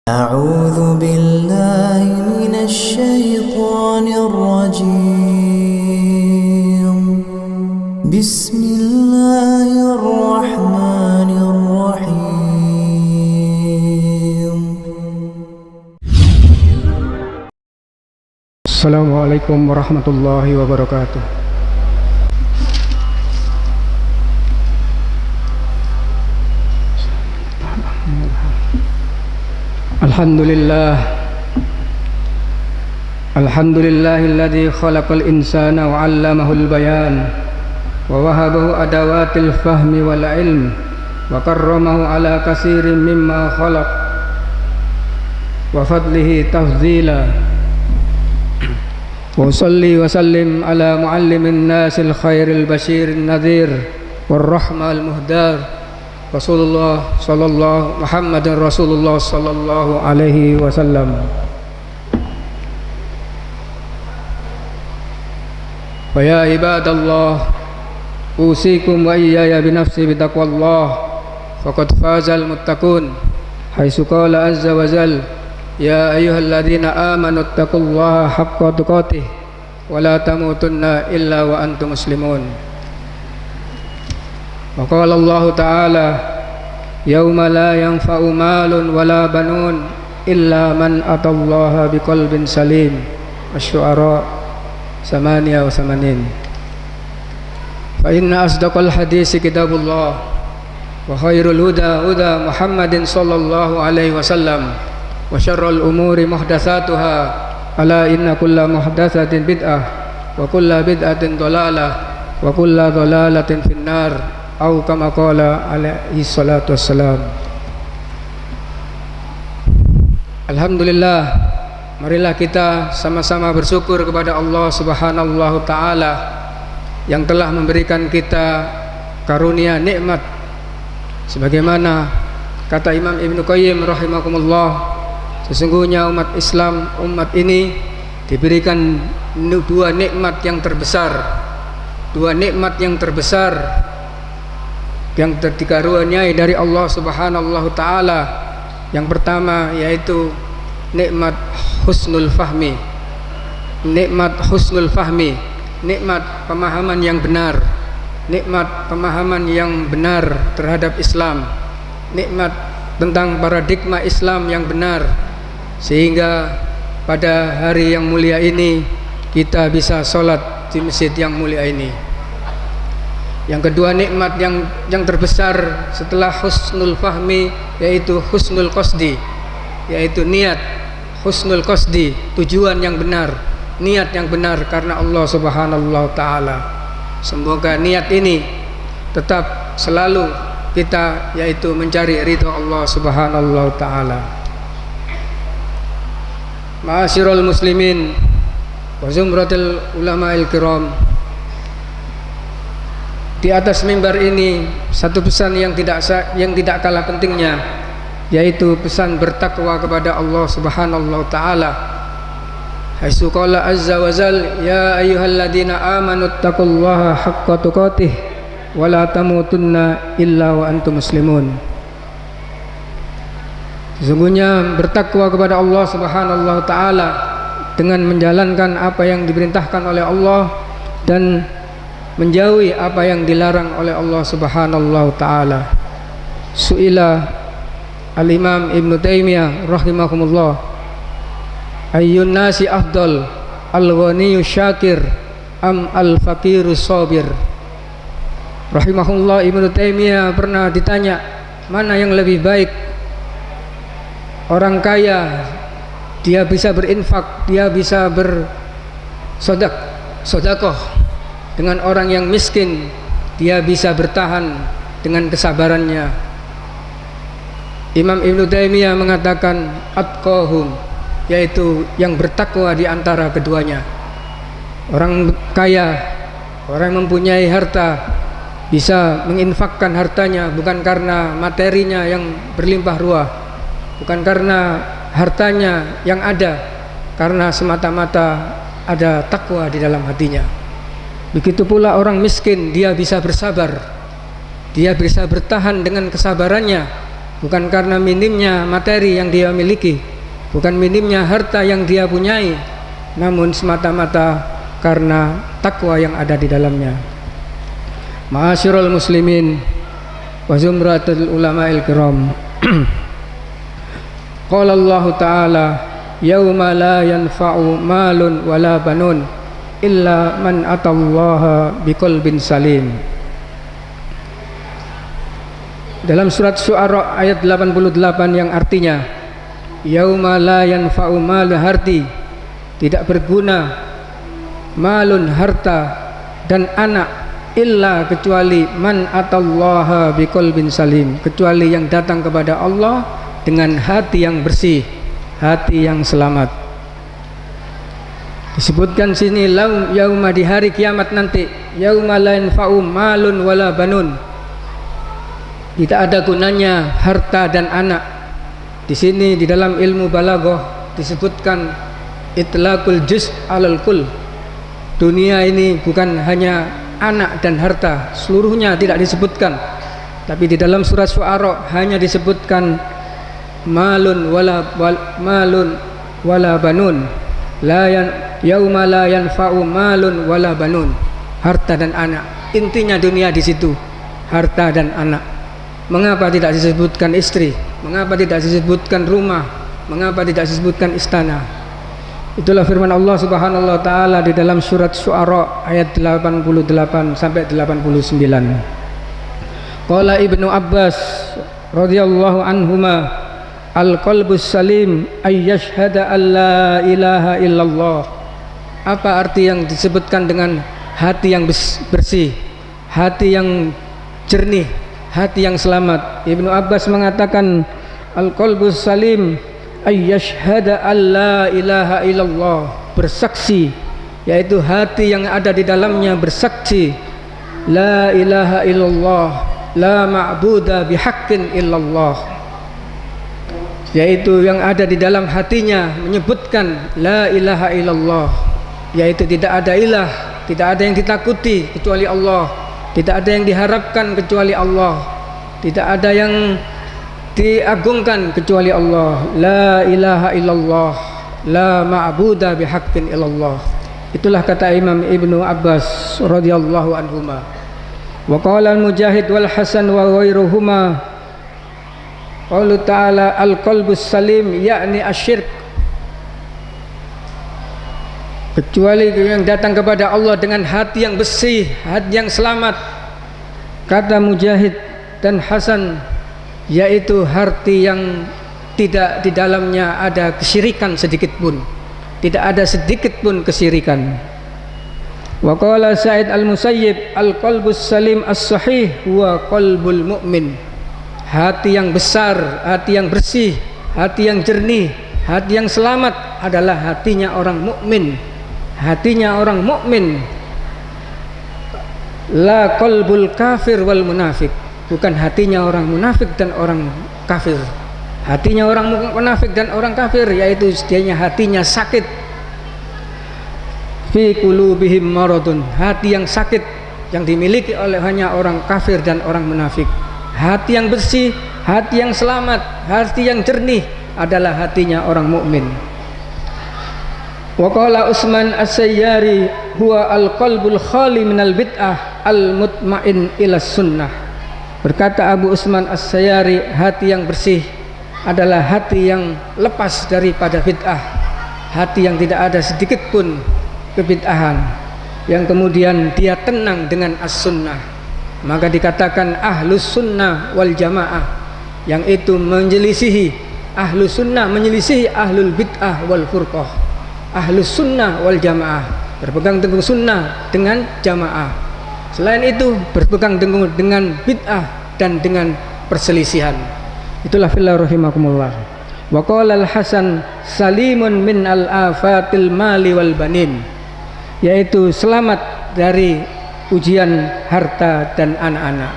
أعوذ بالله من الشيطان الرجيم بسم الله الرحمن الرحيم. Assalamualaikum warahmatullahi wabarakatuh. Alhamdulillahilladzi khalaqal insana wa 'allamahul bayan wa wahabahu adawatil fahmi wal ilm wa karramahu ala katsirin mimma khalaq wa fadlihi tafdhila wa salli wa sallim ala muallimin nasil khairil basyirin nadhir war rahmal muhdar Rasulullah sallallahu Muhammadin Rasulullah sallallahu alaihi wasallam. Wa ya ibadallah usikum wa iyaya binafsi bitaqwallah faqad fazal muttaqun haitsu qala azza wa jal ya ayyuhalladzina amanu taqullaha haqqa tuqatih wa la tamutunna illa wa antum muslimun. Wa qala Allah ta'ala yauma la yanfa'u malun wala banun illa man atallaha biqalbin salim. Asy-Syu'ara 88. Fa inna asdaqal hadisi kitabullah wa khairul huda huda Muhammadin sallallahu alaihi wasallam wa syarrul umuri muhdatsatuha ala inna kulla muhdatsatin bid'ah wa kulla bid'atin dhalalah wa kulla dhalalatin finnar. Au kama qala alaihi salatu wassalam. Alhamdulillah, marilah kita sama-sama bersyukur kepada Allah Subhanahu taala yang telah memberikan kita karunia nikmat sebagaimana kata Imam Ibnu Qayyim rahimakumullah, sesungguhnya umat Islam, umat ini diberikan dua nikmat yang terbesar yang dikaruniai dari Allah Subhanahu taala. Yang pertama yaitu nikmat husnul fahmi. Nikmat pemahaman yang benar. Nikmat pemahaman yang benar terhadap Islam. Nikmat tentang paradigma Islam yang benar, sehingga pada hari yang mulia ini kita bisa sholat di masjid yang mulia ini. Yang kedua nikmat yang terbesar setelah husnul fahmi yaitu husnul qasdi, yaitu niat. Husnul qasdi, tujuan yang benar, niat yang benar karena Allah Subhanahu taala. Semoga niat ini tetap selalu kita yaitu mencari ridha Allah Subhanahu taala. Ma'asyiral muslimin wa zumratul ulama'il kiram, di atas mimbar ini satu pesan yang tidak kalah pentingnya, yaitu pesan bertakwa kepada Allah Subhanahu taala. Haitsu qala azza wa jal ya ayyuhalladzina amanu taqullaha haqqa tuqatih wa la tamutunna illa wa antum muslimun. Sesungguhnya bertakwa kepada Allah Subhanahu taala dengan menjalankan apa yang diperintahkan oleh Allah dan menjauhi apa yang dilarang oleh Allah Subhanahu taala. Su'ila al-Imam Ibnu Taimiyah rahimahumullah, ayyun nasi afdal, al-ghaniyyu syakir am al-faqiru sabir. Rahimahullah, Ibnu Taimiyah pernah ditanya, mana yang lebih baik? Orang kaya dia bisa berinfak, dia bisa bersedekah, dengan orang yang miskin dia bisa bertahan dengan kesabarannya. Imam Ibnu Taimiyah mengatakan atqahum, yaitu yang bertakwa di antara keduanya. Orang kaya, orang yang mempunyai harta bisa menginfakkan hartanya bukan karena materinya yang berlimpah ruah, bukan karena hartanya yang ada, karena semata-mata ada takwa di dalam hatinya. Begitu pula orang miskin, dia bisa bersabar, dia bisa bertahan dengan kesabarannya bukan karena minimnya materi yang dia miliki, bukan minimnya harta yang dia punyai, namun semata-mata karena takwa yang ada di dalamnya. Ma'asyiral muslimin wa zumratul ulama'il kiram. Qala Allah Ta'ala, yauma la yanfa'u malun wala banun illa man atallaha biqalbin salim. Dalam surat Syu'ara ayat 88 yang artinya yauma la yanfa'u malun, harti tidak berguna, malun harta dan anak, illa kecuali man atallaha biqalbin salim, kecuali yang datang kepada Allah dengan hati yang bersih, hati yang selamat. Disebutkan sini yauma, di hari kiamat nanti, yauma la yanfa'u malun wala banun, tidak ada gunanya harta dan anak. Di sini di dalam ilmu balaghah disebutkan itlaqul juz' alal kul. Dunia ini bukan hanya anak dan harta, seluruhnya tidak disebutkan, tapi di dalam surat Syu'ara hanya disebutkan malun wala banun, yauma la yanfa'u malun wala banun, harta dan anak. Intinya dunia di situ, harta dan anak. Mengapa tidak disebutkan istri? Mengapa tidak disebutkan rumah? Mengapa tidak disebutkan istana? Itulah firman Allah Subhanahu wa taala di dalam surat Syu'ara ayat 88 sampai 89. Qala Ibnu Abbas radhiyallahu anhuma, al-qalbus salim ay yashhada an la ilaha illallah. Apa arti yang disebutkan dengan hati yang bersih, hati yang jernih, hati yang selamat? Ibnu Abbas mengatakan al-qalbus salim ay yashhada an la ilaha illallah, bersaksi, yaitu hati yang ada di dalamnya bersaksi la ilaha illallah, la ma'buda bihaqqin illallah, yaitu yang ada di dalam hatinya menyebutkan la ilaha illallah, yaitu tidak ada ilah, tidak ada yang ditakuti kecuali Allah, tidak ada yang diharapkan kecuali Allah, tidak ada yang diagungkan kecuali Allah. La ilaha illallah, la ma'buda bihaqqin illallah. Itulah kata Imam Ibnu Abbas radhiyallahu anhuma. Wa qala al-Mujahid wal Hasan wa ghairuhuma, Allah Ta'ala al-qalbus salim yakni asyirk, kecuali yang datang kepada Allah dengan hati yang bersih, hati yang selamat. Kata Mujahid dan Hasan, yaitu hati yang tidak di dalamnya ada kesyirikan sedikit pun, tidak ada sedikit pun kesyirikan. Wa qala Sa'id al-Musayyib, al-qalbus salim as-sahih huwa qalbul mu'min, hati yang besar, hati yang bersih, hati yang jernih, hati yang selamat adalah hatinya orang mukmin. Hatinya orang mukmin. La qalbul kafir wal munafik, bukan hatinya orang munafik dan orang kafir. Hatinya orang munafik dan orang kafir yaitu sedianya hatinya sakit. Fi qulubihim maradun, hati yang sakit yang dimiliki oleh hanya orang kafir dan orang munafik. Hati yang bersih, hati yang selamat, hati yang jernih adalah hatinya orang mukmin. Wa qala Utsman As-Sayyari huwa al-qalbul khali minal bid'ah al-mutmain ila sunnah. Berkata Abu Utsman As-Sayyari, hati yang bersih adalah hati yang lepas daripada bid'ah, hati yang tidak ada sedikit pun kebid'ahan, yang kemudian dia tenang dengan as-sunnah. Maka dikatakan ahlus sunnah wal jamaah, yang itu menyelisihi ahlus sunnah, menyelisihi ahlul bid'ah wal furqah. Ahlus sunnah wal jamaah berpegang teguh sunnah dengan jamaah, selain itu berpegang teguh dengan bid'ah dan dengan perselisihan. Itulah fillah rahimakumullah. Wa qala al-Hasan salimun min al-afatil mali wal banin, yaitu selamat dari ujian harta dan anak-anak.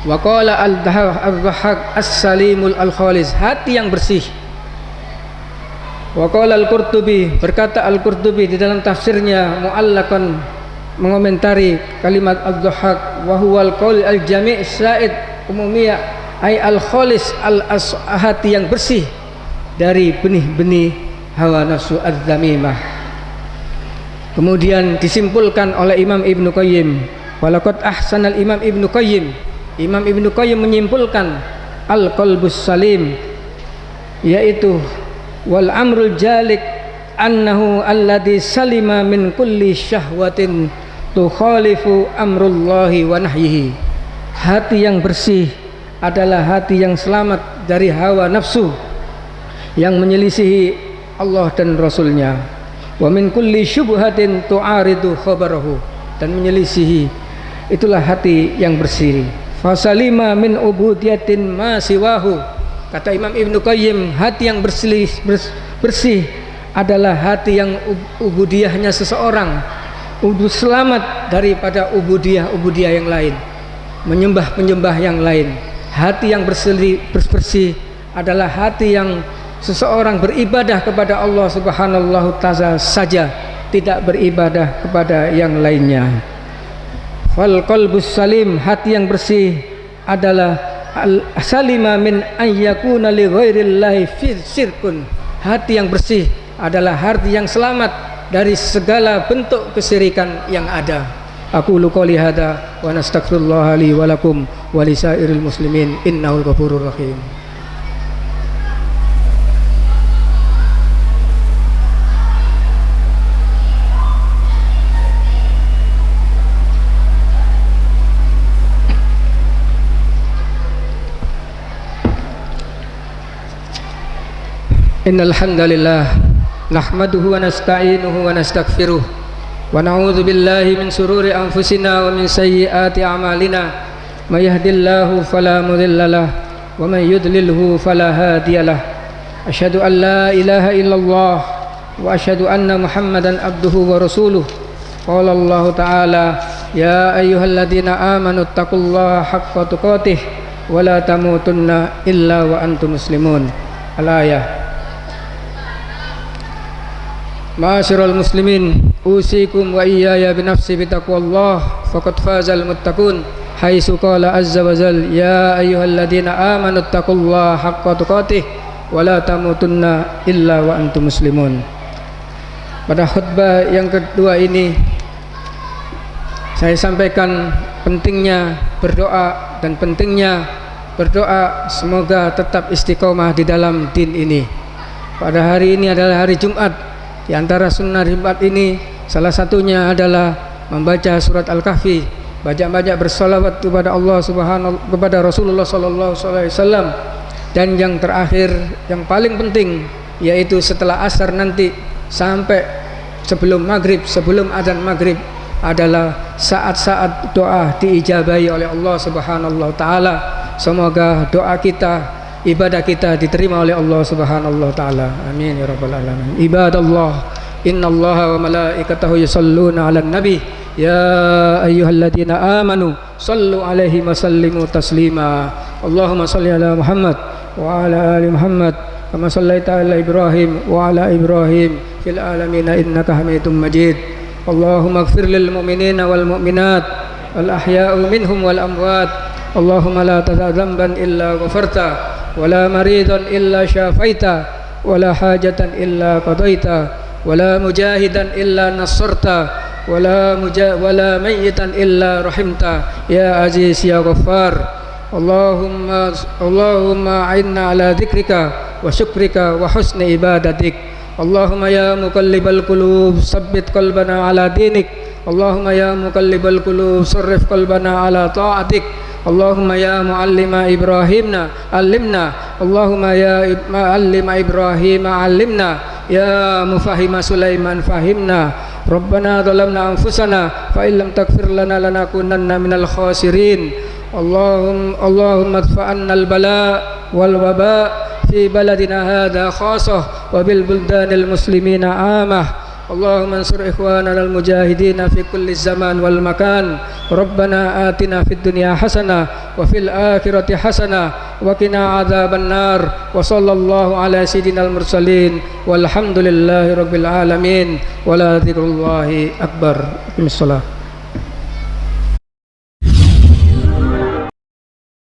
Wa qala al-Dhahhak as-salimul al-khalis, hati yang bersih. Wa qala al-Qurtubi, berkata al-Qurtubi di dalam tafsirnya mu'allaqan mengomentari kalimat al-Dhahhak, wa huwa al-qaul al-jami' sa'id umumiyah ay al-khalis hati yang bersih dari benih-benih hawa nafsu adz-dzamimah. Kemudian disimpulkan oleh Imam Ibnu Qayyim, walaqad ahsanal Imam Ibnu Qayyim. Imam Ibnu Qayyim menyimpulkan al-qalbus salim, yaitu wal amrul jalik annahu alladhi salima min kulli syahwatin tukhalifu amrullahi wa nahyihi. Hati yang bersih adalah hati yang selamat dari hawa nafsu yang menyelisihi Allah dan Rasulnya. Wa min kulli syubhatin tu'aridu khabarahu, dan menyelisihi, itulah hati yang bersih. Fasalima min ubudiyatin ma siwahu. Kata Imam Ibnu Qayyim, hati yang bersih adalah hati yang ubudiyahnya seseorang selamat daripada ubudiyah yang lain, menyembah yang lain. Hati yang bersih adalah hati yang seseorang beribadah kepada Allah Subhanahu Ta'ala saja, tidak beribadah kepada yang lainnya. Fal qalbus salim, hati yang bersih adalah salima min ayyakuna li ghairillahi fi syirkun. Hati yang bersih adalah hati yang selamat dari segala bentuk kesyirikan yang ada. Aqulu qouli hadza wa nastaghfirullah li wa lakum wa lisairil muslimin innahul ghafurur rahim. Innal hamdalillah nahmaduhu wa nasta'inuhu wa nastaghfiruh wa na'udzu billahi min shururi anfusina wa min sayyiati a'malina. May yahdihillahu fala mudhillalah wa may yudlilhu fala hadiyalah. Asyhadu an la ilaha illallah wa asyhadu anna Muhammadan abduhu wa rasuluh. Qala Allah ta'ala, ya ayyuhalladzina amanu taqullaha haqqa tuqatih wa la tamutunna illa wa antum muslimun. Al-ayah. Ma'asyiral muslimin, usikum wa iyaya binafsi bitaqwallah faqad fazal muttaqun. Haitsu qala azza wa jal, ya ayyuhalladzina amanu taqullaha haqqa tuqatih wa la tamutunna illa wa antum muslimun. Pada khutbah yang kedua ini saya sampaikan pentingnya berdoa dan pentingnya berdoa semoga tetap istiqomah di dalam din ini. Pada hari ini adalah hari Jumat. Di antara sunnah Jumat ini salah satunya adalah membaca surat Al-Kahfi, banyak-banyak bersolawat kepada Allah kepada Rasulullah sallallahu alaihi wasallam. Dan yang terakhir, yang paling penting, yaitu setelah asar nanti sampai sebelum maghrib, sebelum adzan maghrib adalah saat-saat doa diijabahi oleh Allah Subhanahu Ta'ala. Semoga doa kita, ibadah kita diterima oleh Allah Subhanahu Ta'ala. Amin ya rabbal alamin. Ibadallah, innallaha wa malaikatahu yusholluna 'alan nabi, ya ayyuhalladzina amanu shallu 'alaihi wa sallimu taslima. Allahumma shalli ala Muhammad wa ala ali Muhammad kama shallaita ala Ibrahim wa ala Ibrahim fil alamin innaka Hamidum Majid. Allahumma ighfir lil mu'minina wal mu'minat wal ahya'u minhum wal amwat. Allahumma la tad'a dhanban illa ghafarta wa la maridan illa syafaita wa la hajatan illa qadaita wa la mujahidan illa nasarta wa la mayyitan illa rahimta ya aziz ya ghaffar. Allahumma a'inna ala dzikrika wa syukrika wa husni ibadatik. Allahumma ya muqallibal qulub tsabbit qalbana ala dinik. Allahumma ya muqallibal qulub sarrif qalbana ala ta'atik. Allahumma ya muallima Ibrahimna allimna. Allahumma ya muallima Ibrahim allimna. Ya mufahima Sulaiman fahimna. Rabbana zalamna anfusana fa illam taghfir lana lanakunanna minal khasirin. Allahumma adfa'anna al-bala wal waba fi baladina hadha khasah wa bil buldanil muslimina amah. Allahumma ansur ikhwanana al-mujahidina fi kulli zaman wal makan. Rabbana atina fid dunya hasanah wa fil akhirati hasanah wa qina adzaban nar. Wa sallallahu ala sayyidinal mursalin walhamdulillahi rabbil alamin wa la dzikrullahi akbar. Bismillah.